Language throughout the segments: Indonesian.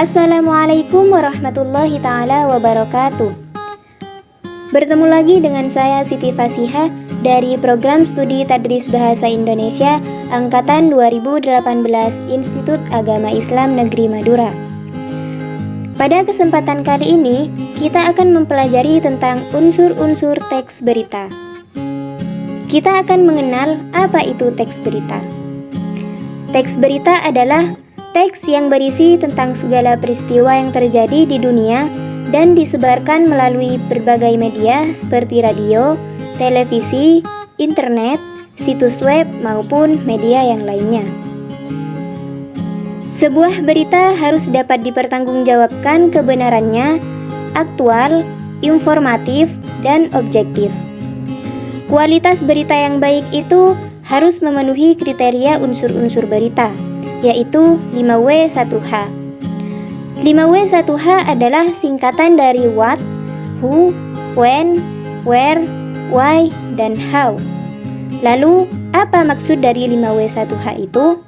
Assalamualaikum warahmatullahi ta'ala wabarakatuh. Bertemu lagi dengan saya Siti Fasihah dari Program Studi Tadris Bahasa Indonesia Angkatan 2018 Institut Agama Islam Negeri Madura. Pada kesempatan kali ini, kita akan mempelajari tentang unsur-unsur teks berita. Kita akan mengenal apa itu teks berita. Teks berita adalah teks yang berisi tentang segala peristiwa yang terjadi di dunia dan disebarkan melalui berbagai media seperti radio, televisi, internet, situs web, maupun media yang lainnya. Sebuah berita harus dapat dipertanggungjawabkan kebenarannya, aktual, informatif, dan objektif. Kualitas berita yang baik itu harus memenuhi kriteria unsur-unsur berita, yaitu 5W1H. 5W1H adalah singkatan dari what, who, when, where, why, dan how. Lalu, apa maksud dari 5W1H itu?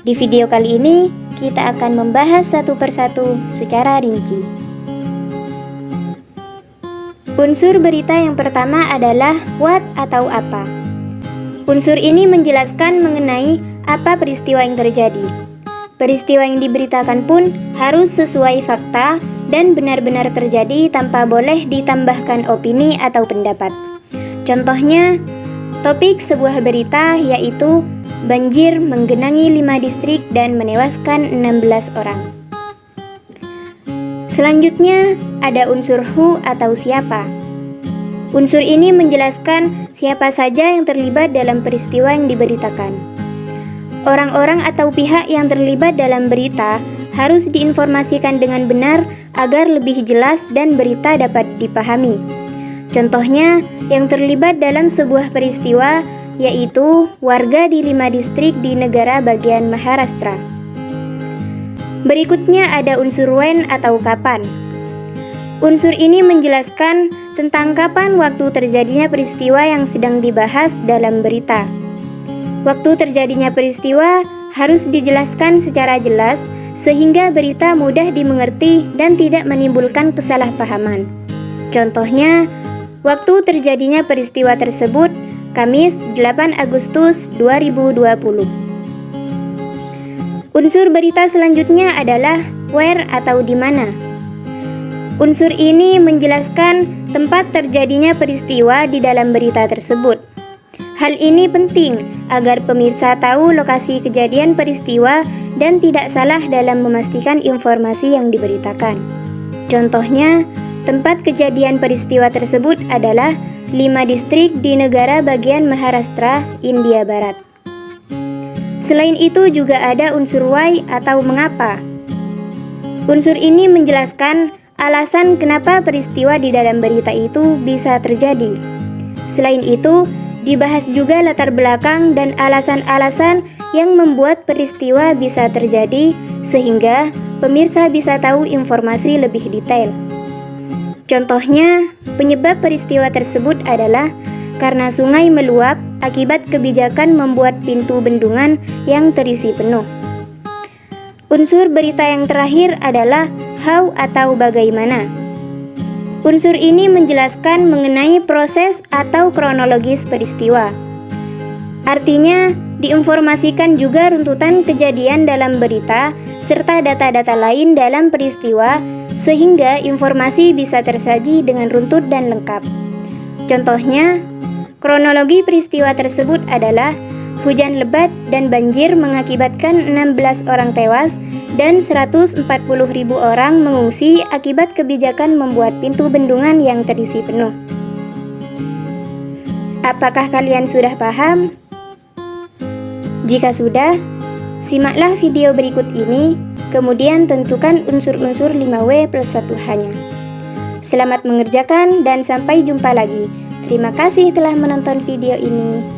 Di video kali ini, kita akan membahas satu persatu secara rinci. Unsur berita yang pertama adalah what atau apa. Unsur ini menjelaskan mengenai apa peristiwa yang terjadi. Peristiwa yang diberitakan pun harus sesuai fakta dan benar-benar terjadi tanpa boleh ditambahkan opini atau pendapat. Contohnya, topik sebuah berita yaitu banjir menggenangi 5 distrik dan menewaskan 16 orang. Selanjutnya, ada unsur who atau siapa. Unsur ini menjelaskan siapa saja yang terlibat dalam peristiwa yang diberitakan. Orang-orang atau pihak yang terlibat dalam berita harus diinformasikan dengan benar agar lebih jelas dan berita dapat dipahami. Contohnya, yang terlibat dalam sebuah peristiwa yaitu warga di 5 distrik di negara bagian Maharashtra. Berikutnya ada unsur when atau kapan. Unsur ini menjelaskan tentang kapan waktu terjadinya peristiwa yang sedang dibahas dalam berita. Waktu terjadinya peristiwa harus dijelaskan secara jelas sehingga berita mudah dimengerti dan tidak menimbulkan kesalahpahaman. Contohnya, waktu terjadinya peristiwa tersebut Kamis 8 Agustus 2020. Unsur berita selanjutnya adalah where atau di mana. Unsur ini menjelaskan tempat terjadinya peristiwa di dalam berita tersebut. Hal ini penting agar pemirsa tahu lokasi kejadian peristiwa dan tidak salah dalam memastikan informasi yang diberitakan. Contohnya, tempat kejadian peristiwa tersebut adalah 5 distrik di negara bagian Maharashtra, India Barat. Selain itu juga ada unsur why atau mengapa. Unsur ini menjelaskan alasan kenapa peristiwa di dalam berita itu bisa terjadi. Selain itu, dibahas juga latar belakang dan alasan-alasan yang membuat peristiwa bisa terjadi sehingga pemirsa bisa tahu informasi lebih detail. Contohnya, penyebab peristiwa tersebut adalah karena sungai meluap akibat kebijakan membuat pintu bendungan yang terisi penuh. Unsur berita yang terakhir adalah how atau bagaimana. Unsur ini menjelaskan mengenai proses atau kronologis peristiwa. Artinya, diinformasikan juga runtutan kejadian dalam berita serta data-data lain dalam peristiwa sehingga informasi bisa tersaji dengan runtut dan lengkap. Contohnya, kronologi peristiwa tersebut adalah hujan lebat dan banjir mengakibatkan 16 orang tewas dan 140.000 orang mengungsi akibat kebijakan membuat pintu bendungan yang terisi penuh. Apakah kalian sudah paham? Jika sudah, simaklah video berikut ini, kemudian tentukan unsur-unsur 5W plus 1H-nya. Selamat mengerjakan dan sampai jumpa lagi. Terima kasih telah menonton video ini.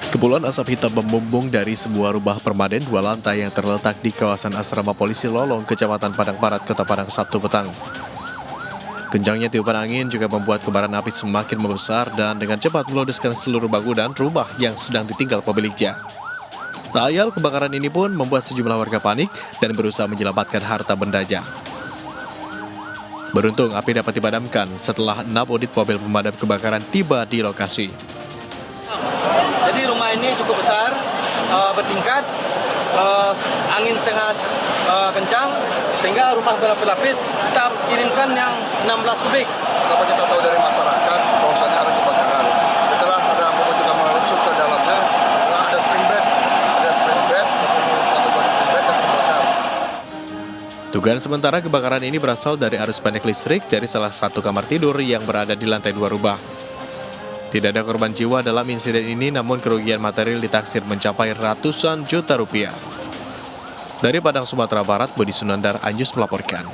Kepulan asap hitam membumbung dari sebuah rumah permanen 2 lantai yang terletak di kawasan asrama polisi Lolong, Kecamatan Padang Barat, Kota Padang, Sabtu petang. Kencangnya tiupan angin juga membuat kobaran api semakin membesar dan dengan cepat meludeskan seluruh bangunan rumah yang sedang ditinggal pemiliknya. Tak ayal, kebakaran ini pun membuat sejumlah warga panik dan berusaha menyelamatkan harta bendanya. Beruntung api dapat dipadamkan setelah 6 unit mobil pemadam kebakaran tiba di lokasi. Jadi rumah ini cukup besar, bertingkat, angin sangat kencang, sehingga rumah berlapis-lapis kita harus kirimkan yang 16 kubik. Apa kita tahu dari masyarakat bahwasanya ada kebakaran. Setelah ada membutuhkan merusuk ke dalamnya, ada spring bed, satu body spring bed dan terbakar. Dugaan sementara kebakaran ini berasal dari arus pendek listrik dari salah satu kamar tidur yang berada di lantai 2 rumah. Tidak ada korban jiwa dalam insiden ini, namun kerugian material ditaksir mencapai ratusan juta rupiah. Dari Padang, Sumatera Barat, Budi Sunandar, Anjus melaporkan.